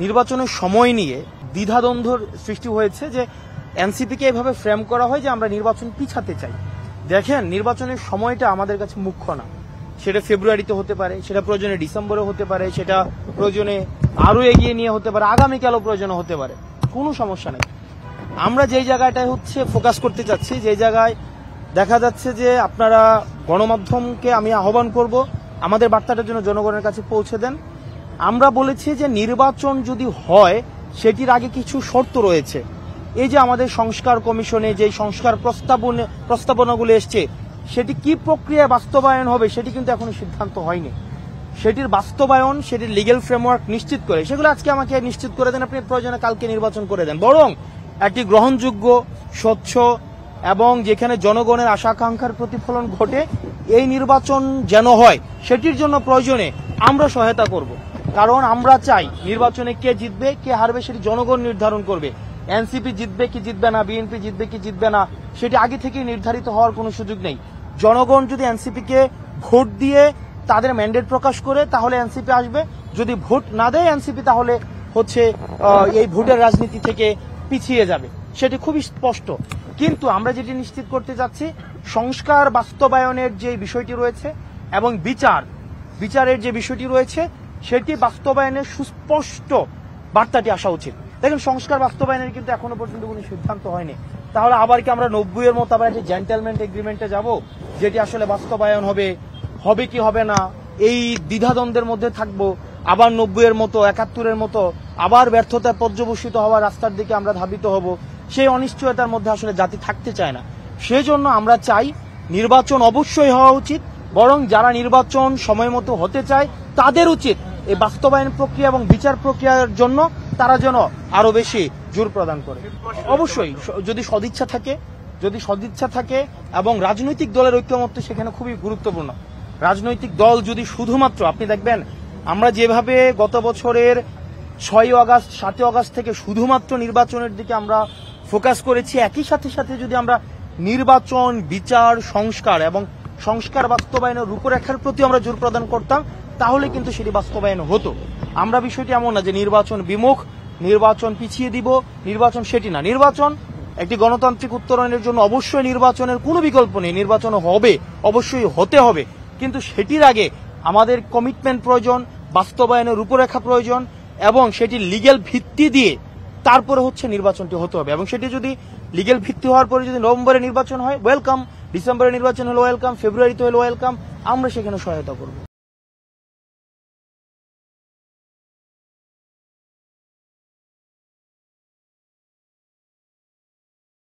নির্বাচনের সময় নিয়ে দ্বিধাদ্বন্দ্বর সৃষ্টি হয়েছে যে এনসিপিকে এভাবে ফ্রেম করা হয় যে আমরা নির্বাচন পিছাতে চাই। দেখেন, নির্বাচনের সময়টা আমাদের কাছে মুখ্য না। সেটা ফেব্রুয়ারিতে হতে পারে, সেটা প্রয়োজনে ডিসেম্বরে হতে পারে, সেটা প্রয়োজনে আরো এগিয়ে নিয়ে হতে পারে, আগামীকালও প্রয়োজনে হতে পারে, কোনো সমস্যা নেই। আমরা যেই জায়গাটায় ফোকাস করতে চাচ্ছি, যে জায়গায় দেখা যাচ্ছে যে আপনারা গণমাধ্যমকে আমি আহ্বান করব আমাদের বার্তাটার জন্য জনগণের কাছে পৌঁছে দেন। আমরা বলেছি যে নির্বাচন যদি হয় সেটির আগে কিছু শর্ত রয়েছে। এই যে আমাদের সংস্কার কমিশনে যে সংস্কার প্রস্তাবনাগুলো এসছে সেটি কি প্রক্রিয়ায় বাস্তবায়ন হবে সেটি কিন্তু এখনো সিদ্ধান্ত হয়নি। সেটির বাস্তবায়ন, সেটির লিগ্যাল ফ্রেমওয়ার্ক নিশ্চিত করে সেগুলো আজকে আমাকে নিশ্চিত করে দেন, আপনি প্রয়োজনে কালকে নির্বাচন করে দেন। বরং একটি গ্রহণযোগ্য, স্বচ্ছ এবং যেখানে জনগণের আশা আকাঙ্ক্ষার প্রতিফলন ঘটে এই নির্বাচন যেন হয়, সেটির জন্য প্রয়োজনে আমরা সহায়তা করব। কারণ আমরা চাই নির্বাচনে কে জিতবে কে হারবে সেটি জনগণ নির্ধারণ করবে। এনসিপি জিতবে কি জিতবে না, বিএনপি জিতবে কি জিতবে না, সেটি আগে থেকে নির্ধারিত হওয়ার কোনো সুযোগ নেই। জনগণ যদি এনসিপিকে ভোট দিয়ে তাদের ম্যান্ডেট প্রকাশ করে তাহলে এনসিপি আসবে, যদি ভোট না দেয় এনসিপি তাহলে এই ভোটের রাজনীতি থেকে পিছিয়ে যাবে, সেটি খুবই স্পষ্ট। কিন্তু আমরা যেটি নিশ্চিত করতে যাচ্ছি, সংস্কার বাস্তবায়নের যে বিষয়টি রয়েছে এবং বিচারের যে বিষয়টি রয়েছে সেটি বাস্তবায়নের সুস্পষ্ট বার্তাটি আসা উচিত। দেখেন, সংস্কার বাস্তবায়নের কিন্তু এখনো পর্যন্ত কোনো সিদ্ধান্ত হয়নি। তাহলে আবার কি আমরা 90-এর মতো আবার একটি জেন্টেলম্যান এগ্রিমেন্টে যাব, যেটি আসলে বাস্তবায়ন হবে কি হবে না এই দ্বিধাদ্বন্দ্বের মধ্যে থাকবো? আবার 90-এর মতো 71-এর মতো আবার ব্যর্থতায় পর্যবসিত হওয়া রাস্তার দিকে আমরা ধাবিত হব? সেই অনিশ্চয়তার মধ্যে আসলে জাতি থাকতে চায় না। সেজন্য আমরা চাই নির্বাচন অবশ্যই হওয়া উচিত, বরং যারা নির্বাচন সময় মতো হতে চায় তাদের উচিত এই বাস্তবায়ন প্রক্রিয়া এবং বিচার প্রক্রিয়ার জন্য তারা যেন আরো বেশি জোর প্রদান করে। অবশ্যই যদি সদিচ্ছা থাকে এবং রাজনৈতিক দলের ঐক্যমত্য সেখানে খুবই গুরুত্বপূর্ণ। রাজনৈতিক দল যদি শুধুমাত্র, আপনি দেখবেন আমরা যেভাবে গত বছরের 6ই আগস্ট 7ই আগস্ট থেকে শুধুমাত্র নির্বাচনের দিকে আমরা ফোকাস করেছি, একই সাথে যদি আমরা নির্বাচন, বিচার, সংস্কার এবং সংস্কার বাস্তবায়নের রূপরেখার প্রতি আমরা জোর প্রদান করতাম, তাহলে কিন্তু সেটি বাস্তবায়ন হতো। আমরা বিষয়টি এমন না যে নির্বাচন বিমুখ, নির্বাচন পিছিয়ে দিব, নির্বাচন সেটি না। নির্বাচন একটি গণতান্ত্রিক উত্তরণের জন্য অবশ্যই নির্বাচনের কোনো বিকল্প নেই, নির্বাচন হবে, অবশ্যই হতে হবে। কিন্তু সেটির আগে আমাদের কমিটমেন্ট প্রয়োজন, বাস্তবায়নের রূপরেখা প্রয়োজন এবং সেটি লিগ্যাল ভিত্তি দিয়ে তারপরে নির্বাচনটি হতে হবে। এবং সেটি যদি লিগ্যাল ভিত্তি হওয়ার পরে যদি নভেম্বরে নির্বাচন হয় ওয়েলকাম, ডিসেম্বরে নির্বাচন হলো ওয়েলকাম, ফেব্রুয়ারিতে হলো ওয়েলকাম, আমরা সেখানে সহায়তা করব।